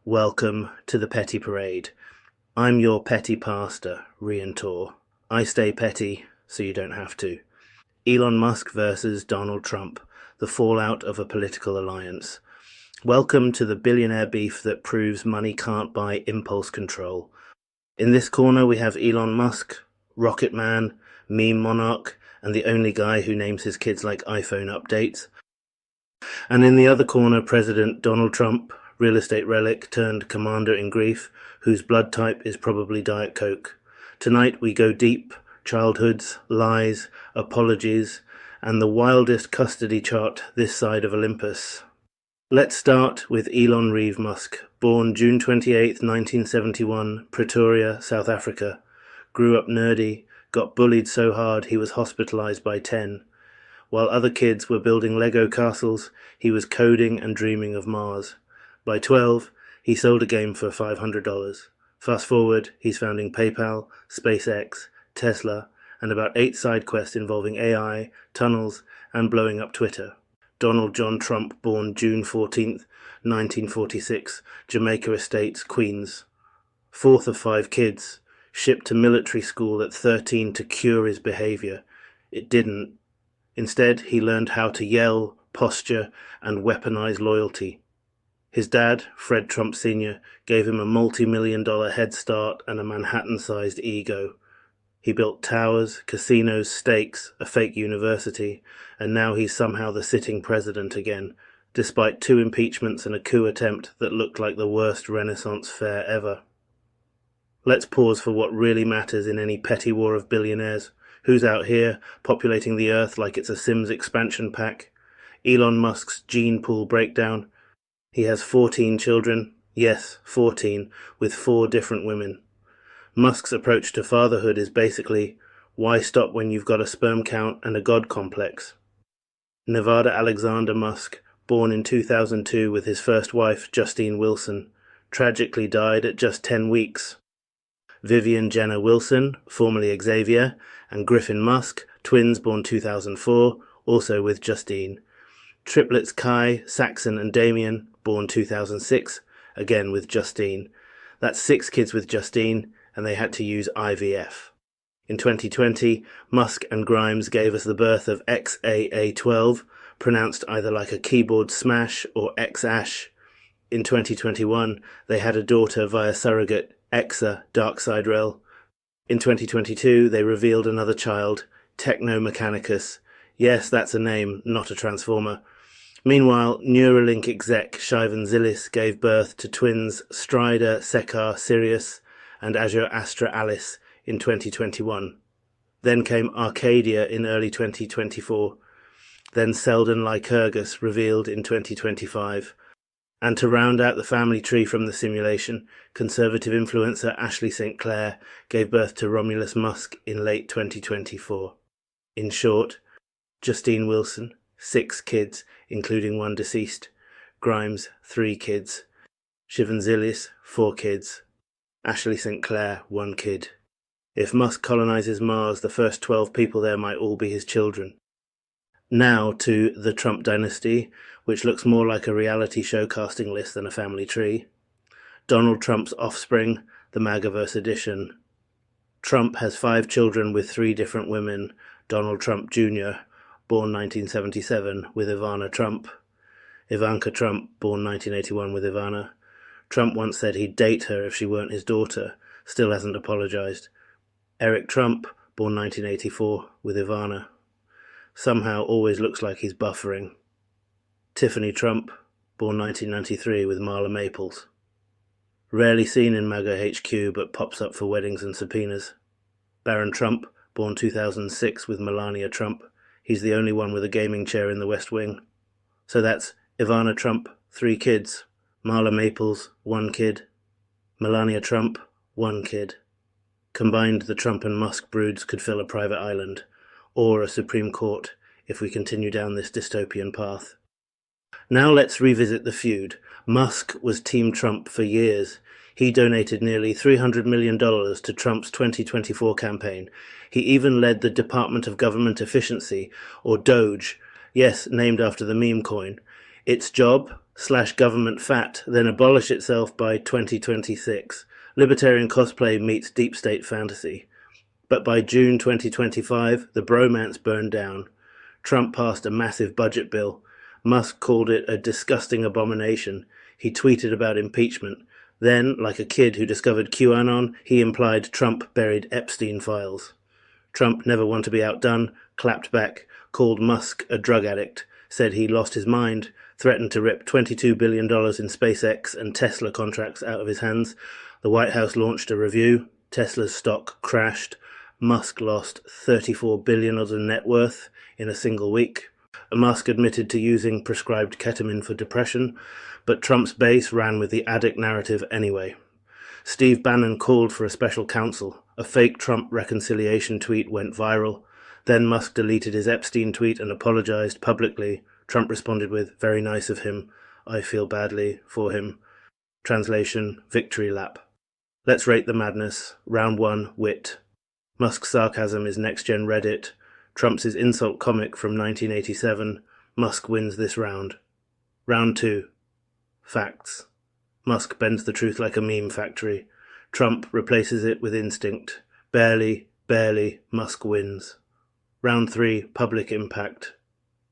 Welcome to the Petty Parade. I'm your petty pastor, Rientor. I stay petty, so you don't have to. Elon Musk versus Donald Trump, the fallout of a political alliance. Welcome to the billionaire beef that proves money can't buy impulse control. In this corner we have Elon Musk, Rocket Man, meme monarch, and the only guy who names his kids like iPhone updates. And in the other corner, President Donald Trump, real estate relic turned commander-in-grief, whose blood type is probably Diet Coke. Tonight we go deep, childhoods, lies, apologies, and the wildest custody chart this side of Olympus. Let's start with Elon Reeve Musk, born June 28, 1971, Pretoria, South Africa. Grew up nerdy, got bullied so hard he was hospitalized by 10. While other kids were building Lego castles, he was coding and dreaming of Mars. By 12, he sold a game for $500. Fast forward, he's founding PayPal, SpaceX, Tesla, and about 8 side quests involving AI, tunnels, and blowing up Twitter. Donald John Trump, born June 14, 1946, Jamaica Estates, Queens. Fourth of 5 kids, shipped to military school at 13 to cure his behavior. It didn't. Instead, he learned how to yell, posture, and weaponize loyalty. His dad, Fred Trump Sr., gave him a multi-million-dollar head start and a Manhattan-sized ego. He built towers, casinos, stakes, a fake university, and now he's somehow the sitting president again, despite 2 impeachments and a coup attempt that looked like the worst Renaissance fair ever. Let's pause for what really matters in any petty war of billionaires. Who's out here, populating the Earth like it's a Sims expansion pack? Elon Musk's gene pool breakdown. He has 14 children, yes, 14, with 4 different women. Musk's approach to fatherhood is basically, why stop when you've got a sperm count and a god complex? Nevada Alexander Musk, born in 2002 with his first wife, Justine Wilson, tragically died at just 10 weeks. Vivian Jenner Wilson, formerly Xavier, and Griffin Musk, twins born 2004, also with Justine. Triplets Kai, Saxon and Damien, born 2006, again with Justine. That's 6 kids with Justine, and they had to use IVF. In 2020, Musk and Grimes gave us the birth of XAA12, pronounced either like a keyboard smash or X-Ash. In 2021, they had a daughter via surrogate, Exa Darkseidrel. In 2022, they revealed another child, Techno Mechanicus. Yes, that's a name, not a transformer. Meanwhile, Neuralink exec Shivan Zilis gave birth to twins Strider Sekar Sirius and Azure Astra Alice in 2021. Then came Arcadia in early 2024. Then Selden Lycurgus revealed in 2025. And to round out the family tree from the simulation, conservative influencer Ashley St. Clair gave birth to Romulus Musk in late 2024. In short, Justine Wilson, 6 kids, including 1 deceased. Grimes, 3 kids. Shivan Zilis, 4 kids. Ashley St. Clair, 1 kid. If Musk colonizes Mars, the first 12 people there might all be his children. Now to the Trump dynasty, which looks more like a reality show casting list than a family tree. Donald Trump's offspring, the MAGAverse edition. Trump has 5 children with 3 different women. Donald Trump Jr., born 1977, with Ivana Trump. Ivanka Trump, born 1981, with Ivana. Trump once said he'd date her if she weren't his daughter, still hasn't apologized. Eric Trump, born 1984, with Ivana. Somehow always looks like he's buffering. Tiffany Trump, born 1993, with Marla Maples. Rarely seen in MAGA HQ, but pops up for weddings and subpoenas. Barron Trump, born 2006, with Melania Trump. He's the only one with a gaming chair in the West Wing. So that's Ivana Trump, 3 kids. Marla Maples, 1 kid. Melania Trump, 1 kid. Combined, the Trump and Musk broods could fill a private island, or a Supreme Court, if we continue down this dystopian path. Now let's revisit the feud. Musk was Team Trump for years. He donated nearly $300 million to Trump's 2024 campaign. He even led the Department of Government Efficiency, or DOGE, yes, named after the meme coin, Its job/government fat, then abolish itself by 2026. Libertarian cosplay meets deep state fantasy. But by June 2025, the bromance burned down. Trump passed a massive budget bill. Musk called it a disgusting abomination. He tweeted about impeachment. Then, like a kid who discovered QAnon, he implied Trump buried Epstein files. Trump, never one to be outdone, clapped back, called Musk a drug addict, said he lost his mind, threatened to rip $22 billion in SpaceX and Tesla contracts out of his hands. The White House launched a review. Tesla's stock crashed. Musk lost $34 billion of net worth in a single week. Musk admitted to using prescribed ketamine for depression, but Trump's base ran with the addict narrative anyway. Steve Bannon called for a special counsel. A fake Trump reconciliation tweet went viral. Then Musk deleted his Epstein tweet and apologized publicly. Trump responded with, "Very nice of him. I feel badly for him." Translation, victory lap. Let's rate the madness. Round 1, wit. Musk's sarcasm is next-gen Reddit. Trump's is insult comic from 1987. Musk wins this round. Round 2, facts. Musk bends the truth like a meme factory. Trump replaces it with instinct. Barely, Musk wins. Round 3, public impact.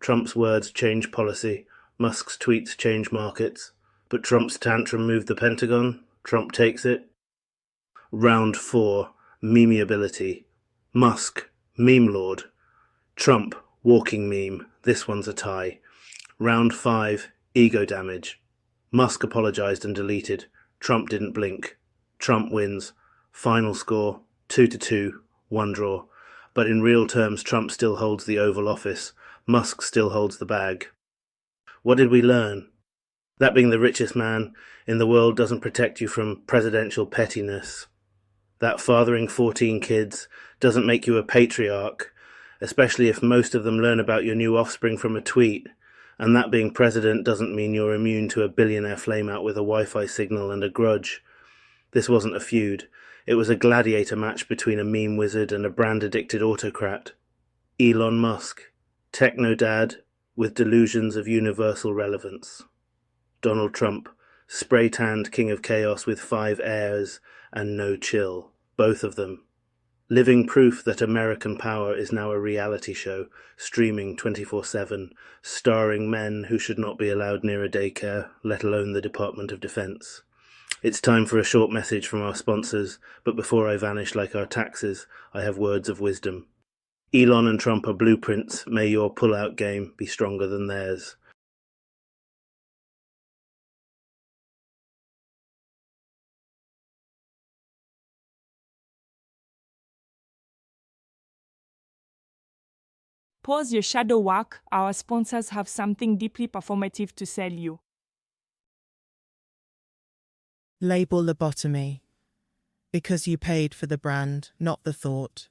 Trump's words change policy. Musk's tweets change markets. But Trump's tantrum moved the Pentagon. Trump takes it. Round 4, memeability. Musk, meme lord. Trump, walking meme. This one's a tie. Round 5, ego damage. Musk apologized and deleted. Trump didn't blink. Trump wins. Final score, 2-2, one draw. But in real terms, Trump still holds the Oval Office. Musk still holds the bag. What did we learn? That being the richest man in the world doesn't protect you from presidential pettiness. That fathering 14 kids doesn't make you a patriarch, especially if most of them learn about your new offspring from a tweet. And that being president doesn't mean you're immune to a billionaire flameout with a Wi-Fi signal and a grudge. This wasn't a feud. It was a gladiator match between a meme wizard and a brand-addicted autocrat. Elon Musk, techno-dad with delusions of universal relevance. Donald Trump, spray-tanned king of chaos with 5 heirs and no chill. Both of them. Living proof that American power is now a reality show, streaming 24/7, starring men who should not be allowed near a daycare, let alone the Department of Defense. It's time for a short message from our sponsors, but before I vanish like our taxes, I have words of wisdom. Elon and Trump are blueprints. May your pull-out game be stronger than theirs. Pause your shadow work. Our sponsors have something deeply performative to sell you. Label lobotomy. Because you paid for the brand, not the thought.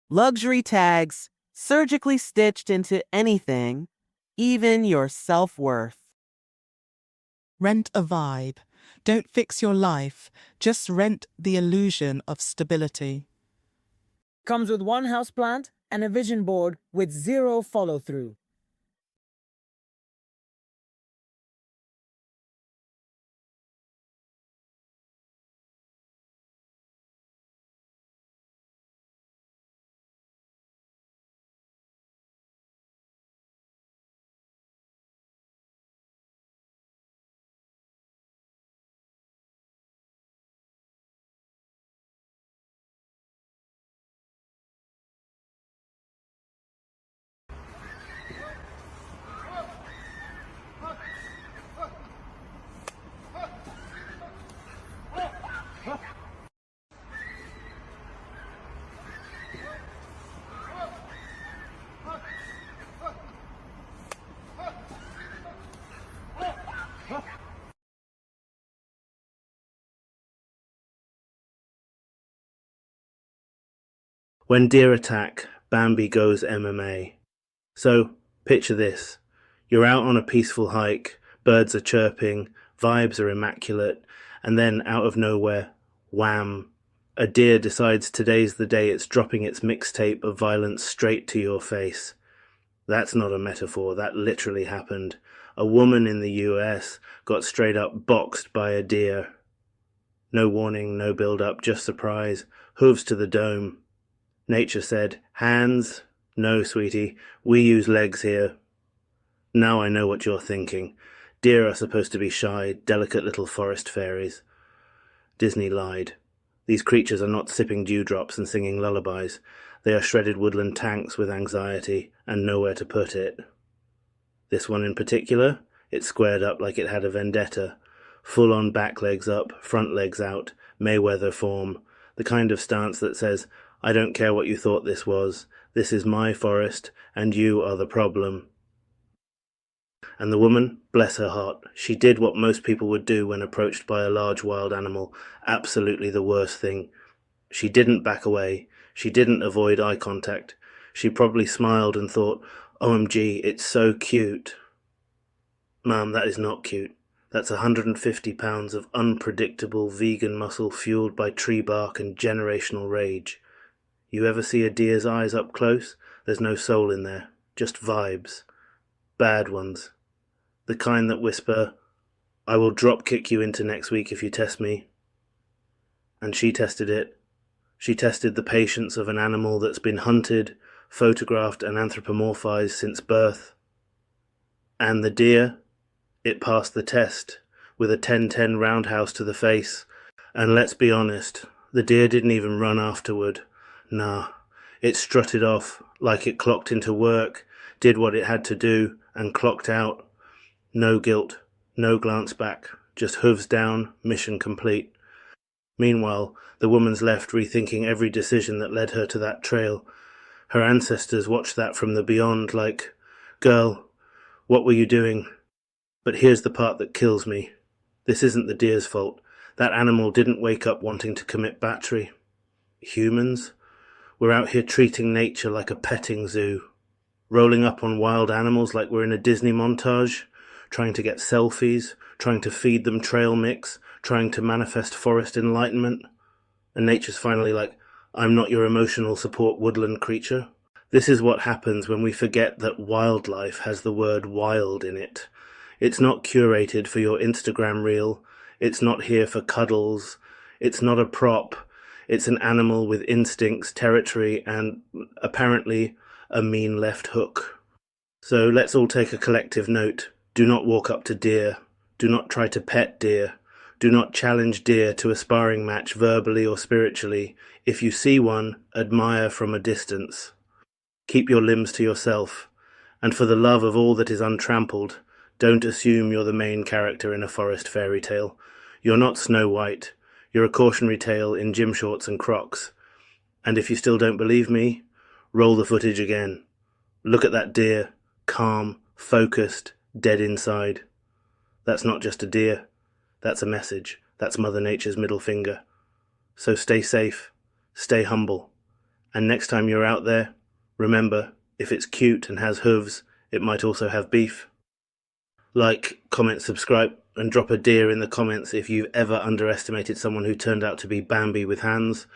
Luxury tags, surgically stitched into anything, even your self-worth. Rent a vibe. Don't fix your life, just rent the illusion of stability. Comes with one houseplant and a vision board with 0 follow-through. When deer attack, Bambi goes MMA. So, picture this. You're out on a peaceful hike, birds are chirping, vibes are immaculate, and then out of nowhere, wham, a deer decides today's the day it's dropping its mixtape of violence straight to your face. That's not a metaphor, that literally happened. A woman in the US got straight up boxed by a deer. No warning, no build-up, just surprise. Hooves to the dome. Nature said, hands? No, sweetie, we use legs here. Now I know what you're thinking. Deer are supposed to be shy, delicate little forest fairies. Disney lied. These creatures are not sipping dewdrops and singing lullabies. They are shredded woodland tanks with anxiety and nowhere to put it. This one in particular, it squared up like it had a vendetta. Full-on back legs up, front legs out, Mayweather form. The kind of stance that says, I don't care what you thought this was. This is my forest, and you are the problem. And the woman, bless her heart, she did what most people would do when approached by a large wild animal, absolutely the worst thing. She didn't back away. She didn't avoid eye contact. She probably smiled and thought, OMG, it's so cute. Ma'am, that is not cute. That's 150 pounds of unpredictable vegan muscle fueled by tree bark and generational rage. You ever see a deer's eyes up close? There's no soul in there, just vibes. Bad ones. The kind that whisper, I will drop kick you into next week if you test me. And she tested it. She tested the patience of an animal that's been hunted, photographed and anthropomorphized since birth. And the deer, it passed the test with a 10-10 roundhouse to the face. And let's be honest, the deer didn't even run afterward. Nah, it strutted off like it clocked into work, did what it had to do, and clocked out. No guilt, no glance back, just hooves down, mission complete. Meanwhile, the woman's left rethinking every decision that led her to that trail. Her ancestors watched that from the beyond like, girl, what were you doing? But here's the part that kills me. This isn't the deer's fault. That animal didn't wake up wanting to commit battery. Humans? We're out here treating nature like a petting zoo. Rolling up on wild animals like we're in a Disney montage. Trying to get selfies. Trying to feed them trail mix. Trying to manifest forest enlightenment. And nature's finally like, I'm not your emotional support woodland creature. This is what happens when we forget that wildlife has the word wild in it. It's not curated for your Instagram reel. It's not here for cuddles. It's not a prop. It's an animal with instincts, territory, and apparently a mean left hook. So let's all take a collective note. Do not walk up to deer. Do not try to pet deer. Do not challenge deer to a sparring match verbally or spiritually. If you see one, admire from a distance. Keep your limbs to yourself. And for the love of all that is untrampled, don't assume you're the main character in a forest fairy tale. You're not Snow White. You're a cautionary tale in gym shorts and Crocs. And if you still don't believe me, roll the footage again. Look at that deer, calm, focused, dead inside. That's not just a deer. That's a message. That's Mother Nature's middle finger. So stay safe, stay humble. And next time you're out there, remember, if it's cute and has hooves, it might also have beef. Like, comment, subscribe, and drop a deer in the comments if you've ever underestimated someone who turned out to be Bambi with hands.